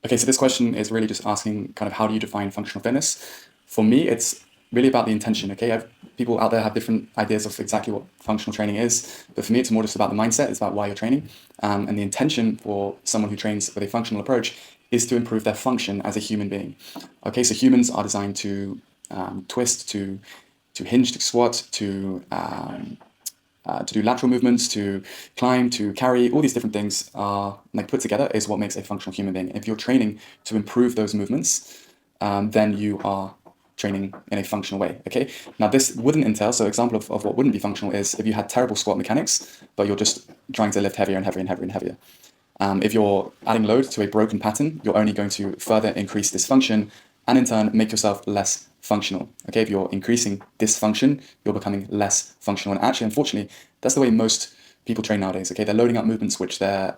Okay, so this question is really just asking kind of how do you define functional fitness? For me, it's really about the intention. Okay, people out there have different ideas of exactly what functional training is, but for me, it's more just about the mindset. It's about why you're training, and the intention for someone who trains with a functional approach is to improve their function as a human being. Okay, so humans are designed to twist, to hinge, to squat, to do lateral movements, to climb, to carry, all these different things are like put together is what makes a functional human being. If you're training to improve those movements, then you are training in a functional way. Okay. Now this wouldn't entail, so example of what wouldn't be functional is if you had terrible squat mechanics, but you're just trying to lift heavier and heavier and heavier and heavier. If you're adding load to a broken pattern, you're only going to further increase dysfunction and in turn make yourself less functional. Okay, if you're increasing dysfunction, you're becoming less functional. And actually, unfortunately, that's the way most people train nowadays. Okay, they're loading up movements which they're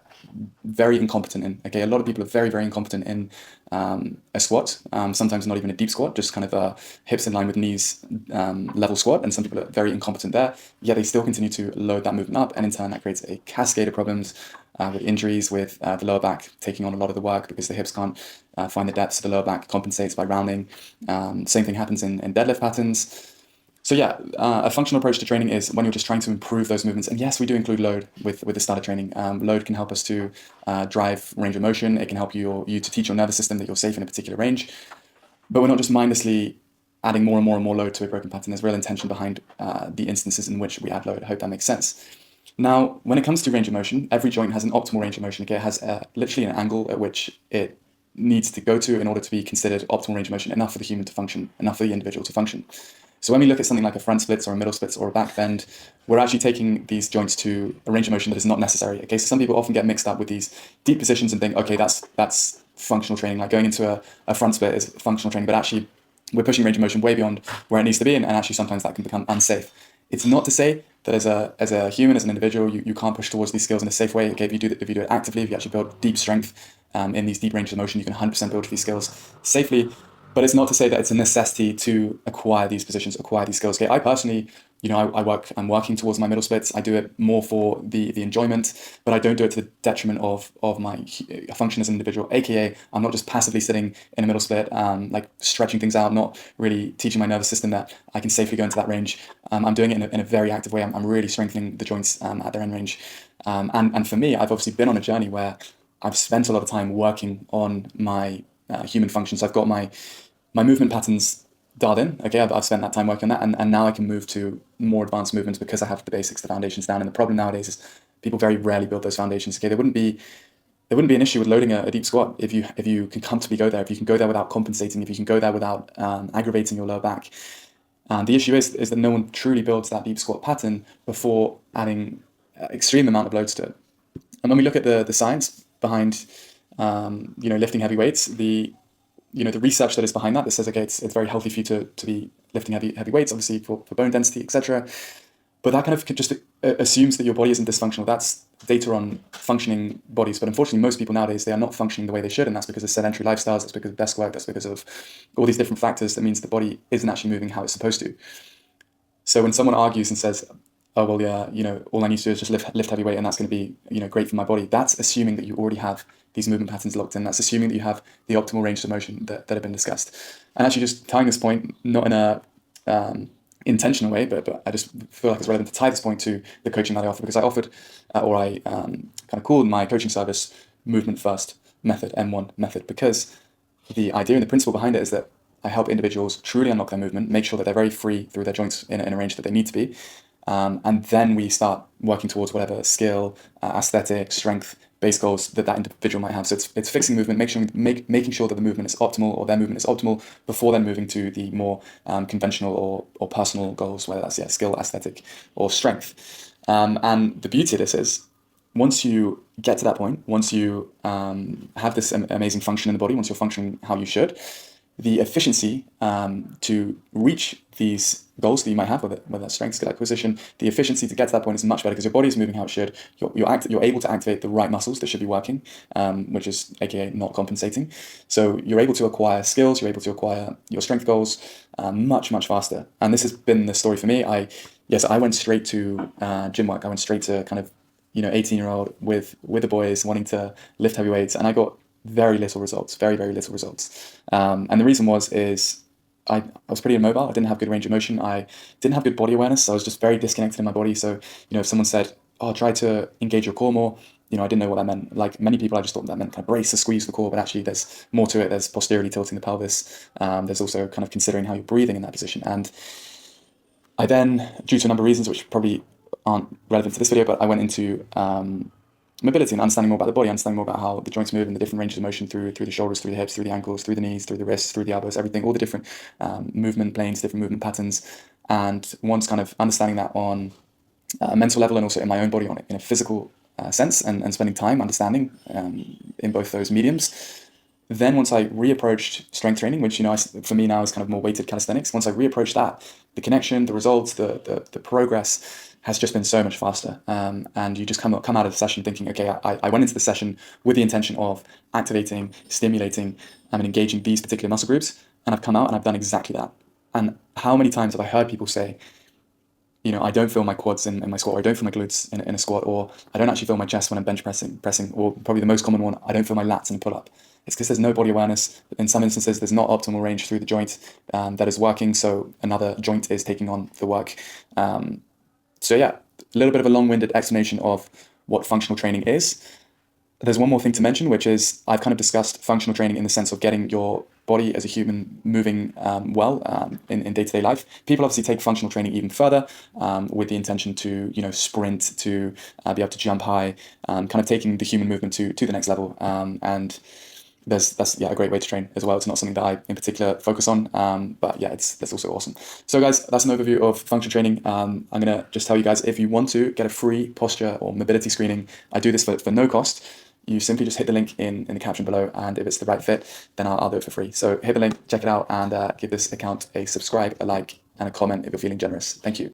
very incompetent in. Okay, a lot of people are very, very incompetent in a squat, sometimes not even a deep squat, just kind of a hips in line with knees level squat. And some people are very incompetent there, yet they still continue to load that movement up. And in turn, that creates a cascade of problems with injuries, with the lower back taking on a lot of the work because the hips can't find the depth, so the lower back compensates by rounding. Same thing happens in deadlift patterns. So yeah, a functional approach to training is when you're just trying to improve those movements. And yes, we do include load with the starter training. Load can help us to drive range of motion. It can help you to teach your nervous system that you're safe in a particular range. But we're not just mindlessly adding more and more and more load to a broken pattern. There's real intention behind the instances in which we add load. I hope that makes sense. Now, when it comes to range of motion, every joint has an optimal range of motion. Okay, it has literally an angle at which it needs to go to in order to be considered optimal range of motion, enough for the human to function, enough for the individual to function. So when we look at something like a front splits or a middle splits or a back bend, we're actually taking these joints to a range of motion that is not necessary. Okay, so some people often get mixed up with these deep positions and think, okay, that's functional training. Like going into a front split is functional training, but actually we're pushing range of motion way beyond where it needs to be, and actually sometimes that can become unsafe. It's not to say that as a human, as an individual, you can't push towards these skills in a safe way. Okay, if you do it actively, if you actually build deep strength in these deep ranges of motion, you can 100% build these skills safely. But it's not to say that it's a necessity to acquire these positions, acquire these skills. Okay, I personally, I'm working towards my middle splits. I do it more for the enjoyment, but I don't do it to the detriment of my function as an individual. AKA, I'm not just passively sitting in a middle split, like stretching things out, not really teaching my nervous system that I can safely go into that range. I'm doing it in a very active way. I'm really strengthening the joints at their end range. And for me, I've obviously been on a journey where I've spent a lot of time working on my human functions. I've got my movement patterns dialed in. Okay, I've spent that time working on that, and now I can move to more advanced movements because I have the basics, the foundations down. And the problem nowadays is people very rarely build those foundations. Okay, there wouldn't be an issue with loading a deep squat if you can comfortably go there, if you can go there without compensating, if you can go there without aggravating your lower back. The issue is that no one truly builds that deep squat pattern before adding extreme amount of loads to it. And when we look at the science behind lifting heavy weights, the research that is behind that says, okay, it's very healthy for you to be lifting heavy weights, obviously for bone density, etc. But that kind of just assumes that your body isn't dysfunctional. That's data on functioning bodies. But unfortunately, most people nowadays, they are not functioning the way they should. And that's because of sedentary lifestyles. That's because of desk work. That's because of all these different factors. That means the body isn't actually moving how it's supposed to. So when someone argues and says, oh, well, yeah, all I need to do is just lift heavy weight and that's going to be, great for my body. That's assuming that you already have these movement patterns locked in. That's assuming that you have the optimal range of motion that have been discussed. And actually just tying this point, not in a intentional way, but I just feel like it's relevant to tie this point to the coaching that I offer, because I offered, kind of called my coaching service Movement First Method, M1 method, because the idea and the principle behind it is that I help individuals truly unlock their movement, make sure that they're very free through their joints in a range that they need to be. And then we start working towards whatever skill, aesthetic, strength, base goals that individual might have. So it's fixing movement, making sure that the movement is optimal, or their movement is optimal, before then moving to the more conventional or personal goals, whether that's skill, aesthetic, or strength. And the beauty of this is, once you get to that point, once you have this amazing function in the body, once you're functioning how you should, the efficiency to reach these goals that you might have, whether that's strength, skill acquisition, the efficiency to get to that point is much better because your body is moving how it should. You're able to activate the right muscles that should be working, which is AKA not compensating. So you're able to acquire skills, you're able to acquire your strength goals much, much faster. And this has been the story for me. I went straight to gym work. I went straight to kind of 18-year-old with the boys wanting to lift heavy weights, and I got very little results, very, very little results. And the reason is I was pretty immobile. I didn't have good range of motion. I didn't have good body awareness. So I was just very disconnected in my body. So, if someone said, "Oh, try to engage your core more," I didn't know what that meant. Like many people, I just thought that meant kind of brace or squeeze the core, but actually there's more to it. There's posteriorly tilting the pelvis. There's also kind of considering how you're breathing in that position. And I then, due to a number of reasons, which probably aren't relevant to this video, but I went into mobility and understanding more about the body, understanding more about how the joints move and the different ranges of motion through the shoulders, through the hips, through the ankles, through the knees, through the wrists, through the elbows, everything, all the different movement planes, different movement patterns. And once kind of understanding that on a mental level and also in my own body on it in a physical sense, and spending time understanding in both those mediums. Then once I reapproached strength training, which for me now is kind of more weighted calisthenics, once I reapproached that, the connection, the results, the progress has just been so much faster. And you just come out of the session thinking, okay, I went into the session with the intention of activating, stimulating, and engaging these particular muscle groups, and I've come out and I've done exactly that. And how many times have I heard people say, I don't feel my quads in my squat, or I don't feel my glutes in a squat, or I don't actually feel my chest when I'm bench pressing, or probably the most common one, I don't feel my lats in a pull-up. It's because there's no body awareness. In some instances, there's not optimal range through the joint that is working, so another joint is taking on the work. So yeah, a little bit of a long-winded explanation of what functional training is. There's one more thing to mention, which is I've kind of discussed functional training in the sense of getting your body as a human moving well in day-to-day life. People obviously take functional training even further with the intention to sprint, to be able to jump high, kind of taking the human movement to the next level. And that's a great way to train as well. It's not something that I in particular focus on, but yeah, that's also awesome. So guys, that's an overview of functional training. I'm gonna just tell you guys, if you want to get a free posture or mobility screening, I do this for no cost. You simply just hit the link in the caption below, and if it's the right fit, then I'll do it for free. So hit the link, check it out, and give this account a subscribe, a like, and a comment if you're feeling generous. Thank you.